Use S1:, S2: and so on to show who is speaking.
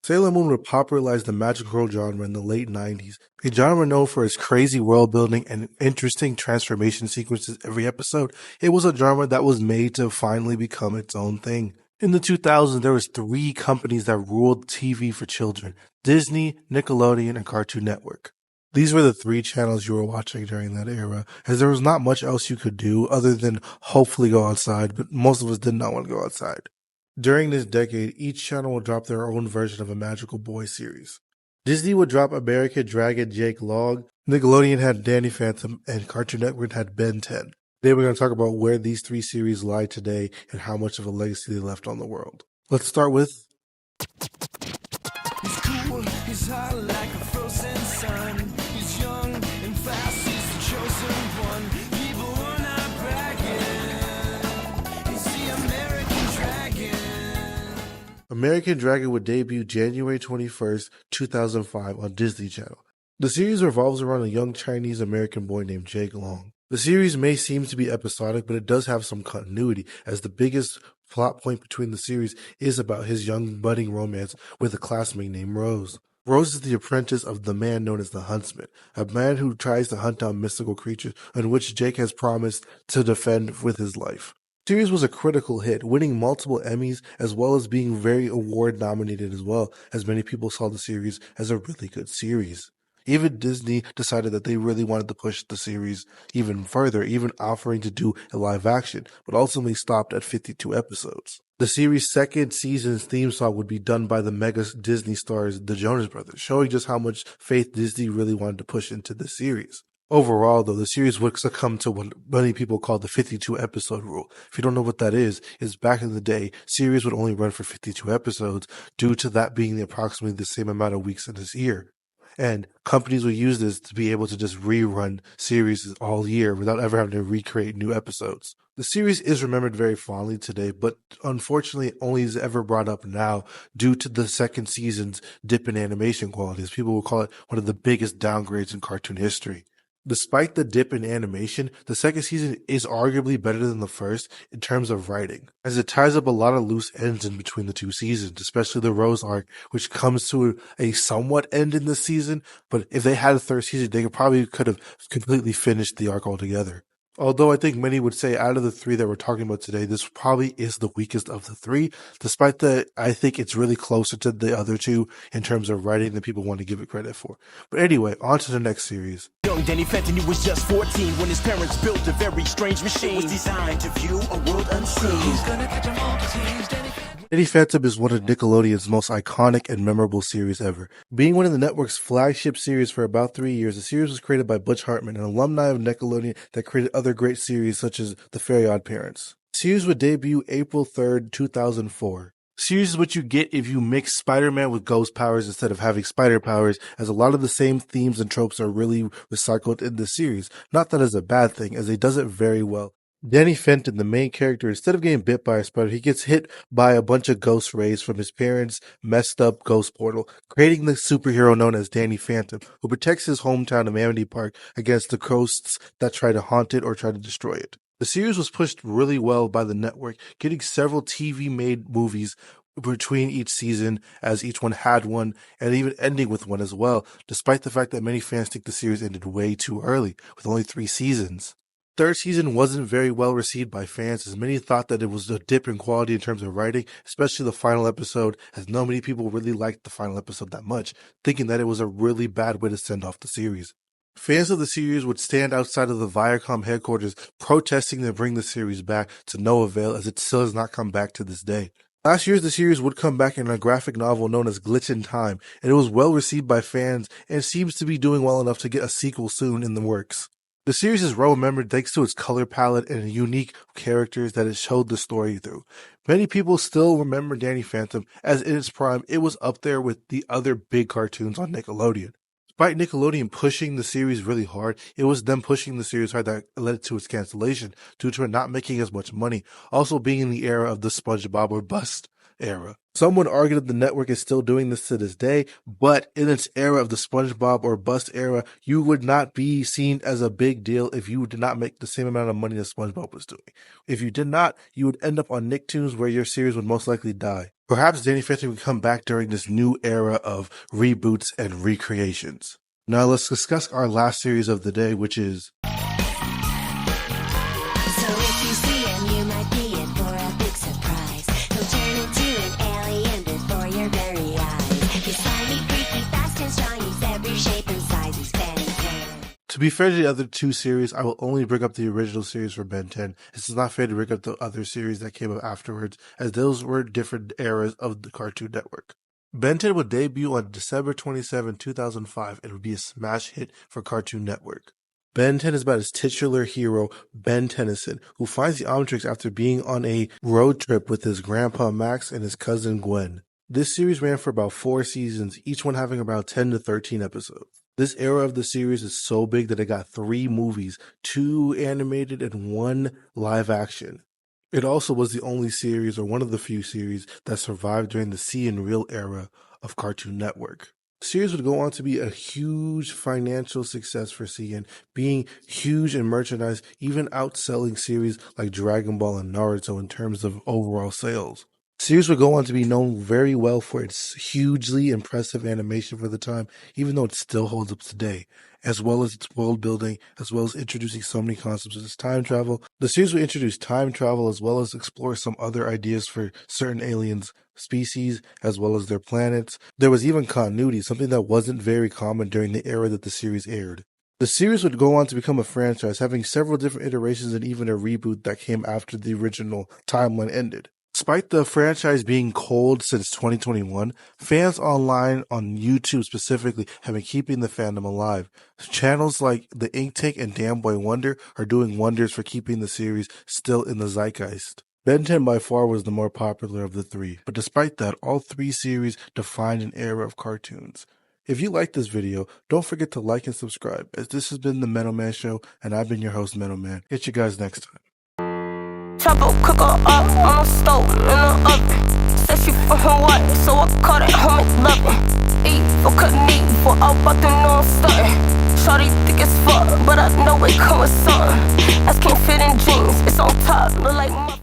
S1: Sailor Moon would popularize the magical genre in the late 90s, a genre known for its crazy world building and interesting transformation sequences every episode. It was a genre that was made to finally become its own thing. In the 2000s, there was three companies that ruled TV for children: Disney, Nickelodeon, and Cartoon Network. These were the three channels you were watching during that era, as there was not much else you could do other than hopefully go outside, but most of us did not want to go outside. During this decade, each channel would drop their own version of a Magical Boy series. Disney would drop American Dragon Jake Long, Nickelodeon had Danny Phantom, and Cartoon Network had Ben 10. Today we're going to talk about where these three series lie today and how much of a legacy they left on the world. Let's start with...
S2: He's cool, he's hot like a frozen sun. He's young and fast, he's the chosen one. People are not bragging. He's the American Dragon.
S1: American Dragon would debut January 21st, 2005 on Disney Channel. The series revolves around a young Chinese-American boy named Jake Long. The series may seem to be episodic, but it does have some continuity, as the biggest plot point between the series is about his young budding romance with a classmate named Rose. Rose is the apprentice of the man known as the Huntsman, a man who tries to hunt down mystical creatures, in which Jake has promised to defend with his life. The series was a critical hit, winning multiple Emmys as well as being very award nominated as well, as many people saw the series as a really good series. Even Disney decided that they really wanted to push the series even further, even offering to do a live action, but ultimately stopped at 52 episodes. The series' second season's theme song would be done by the mega Disney stars, the Jonas Brothers, showing just how much faith Disney really wanted to push into the series. Overall, though, the series would succumb to what many people call the 52 episode rule. If you don't know what that is back in the day, series would only run for 52 episodes due to that being approximately the same amount of weeks in this year. And companies would use this to be able to just rerun series all year without ever having to recreate new episodes. The series is remembered very fondly today, but unfortunately only is ever brought up now due to the second season's dip in animation qualities. People will call it one of the biggest downgrades in cartoon history. Despite the dip in animation, the second season is arguably better than the first in terms of writing, as it ties up a lot of loose ends in between the two seasons, especially the Rose arc, which comes to a somewhat end in this season, but if they had a third season, they could have completely finished the arc altogether. Although I think many would say out of the three that we're talking about today, this probably is the weakest of the three, despite that I think it's really closer to the other two in terms of writing than people want to give it credit for. But anyway, on to the next series.
S3: Young Danny Phantom, he was just 14 when his parents built a very strange machine. It was designed to view a world unseen.
S2: He's gonna catch 'em all 'cause he's Danny.
S1: Danny Phantom is one of Nickelodeon's most iconic and memorable series ever. Being one of the network's flagship series for about 3 years, the series was created by Butch Hartman, an alumni of Nickelodeon that created other great series such as The Very Odd Parents. The series would debut April 3rd, 2004. The series is what you get if you mix Spider-Man with ghost powers instead of having spider powers, as a lot of the same themes and tropes are really recycled in the series. Not that it's a bad thing, as it does it very well. Danny Phantom, the main character, instead of getting bit by a spider, he gets hit by a bunch of ghost rays from his parents' messed up ghost portal, creating the superhero known as Danny Phantom, who protects his hometown of Amity Park against the ghosts that try to haunt it or try to destroy it. The series was pushed really well by the network, getting several TV-made movies between each season, as each one had one, and even ending with one as well, despite the fact that many fans think the series ended way too early, with only 3 seasons. Third season wasn't very well received by fans, as many thought that it was a dip in quality in terms of writing, especially the final episode, as not many people really liked the final episode that much, thinking that it was a really bad way to send off the series. Fans of the series would stand outside of the Viacom headquarters protesting to bring the series back, to no avail, as it still has not come back to this day. Last year, the series would come back in a graphic novel known as Glitch in Time, and it was well received by fans and seems to be doing well enough to get a sequel soon in the works. The series is well remembered thanks to its color palette and unique characters that it showed the story through. Many people still remember Danny Phantom, as in its prime, it was up there with the other big cartoons on Nickelodeon. Despite Nickelodeon pushing the series really hard, it was them pushing the series hard that led to its cancellation, due to it not making as much money, also being in the era of the SpongeBob or bust era. Some would argue that the network is still doing this to this day, but in its era of the SpongeBob or bust era, you would not be seen as a big deal if you did not make the same amount of money that SpongeBob was doing. If you did not, you would end up on Nicktoons, where your series would most likely die. Perhaps Danny Phantom would come back during this new era of reboots and recreations. Now let's discuss our last series of the day, which is
S4: So if you see him, you might be in for a big surprise. He'll turn into an alien before your very eyes. He's slimy, freaky, fast and strong. He's every shape and size. He's Ben 10.
S1: To be fair to the other two series, I will only bring up the original series for Ben 10. This is not fair to bring up the other series that came up afterwards, as those were different eras of the Cartoon Network. Ben 10 would debut on December 27, 2005, and would be a smash hit for Cartoon Network. Ben 10 is about his titular hero, Ben Tennyson, who finds the Omnitrix after being on a road trip with his grandpa Max and his cousin Gwen. This series ran for about 4 seasons, each one having about 10 to 13 episodes. This era of the series is so big that it got 3 movies, 2 animated and 1 live action. It also was the only series, or one of the few series, that survived during the See and Reel era of Cartoon Network. The series would go on to be a huge financial success for CN, being huge in merchandise, even outselling series like Dragon Ball and Naruto in terms of overall sales. The series would go on to be known very well for its hugely impressive animation for the time, even though it still holds up today, as well as its world building, as well as introducing so many concepts as time travel. The series would introduce time travel as well as explore some other ideas for certain aliens, species, as well as their planets. There was even continuity, something that wasn't very common during the era that the series aired. The series would go on to become a franchise, having several different iterations and even a reboot that came after the original timeline ended. Despite the franchise being cold since 2021, fans online on YouTube specifically have been keeping the fandom alive. Channels like The Ink Tank and Damn Boy Wonder are doing wonders for keeping the series still in the zeitgeist. Ben 10 by far was the more popular of the 3, but despite that, all 3 series defined an era of cartoons. If you liked this video, don't forget to like and subscribe, as this has been the Metal Man Show, and I've been your host, Metal Man. Catch you guys next time.
S5: Chopper cook her up on the stove in the oven. Said she from Hawaii, so I caught it home at 11. Eat for couldn't eat for all about them know I'm stunting. Shorty thick as fuck, but I know it come with something. Ass can't fit in jeans, it's on top, look like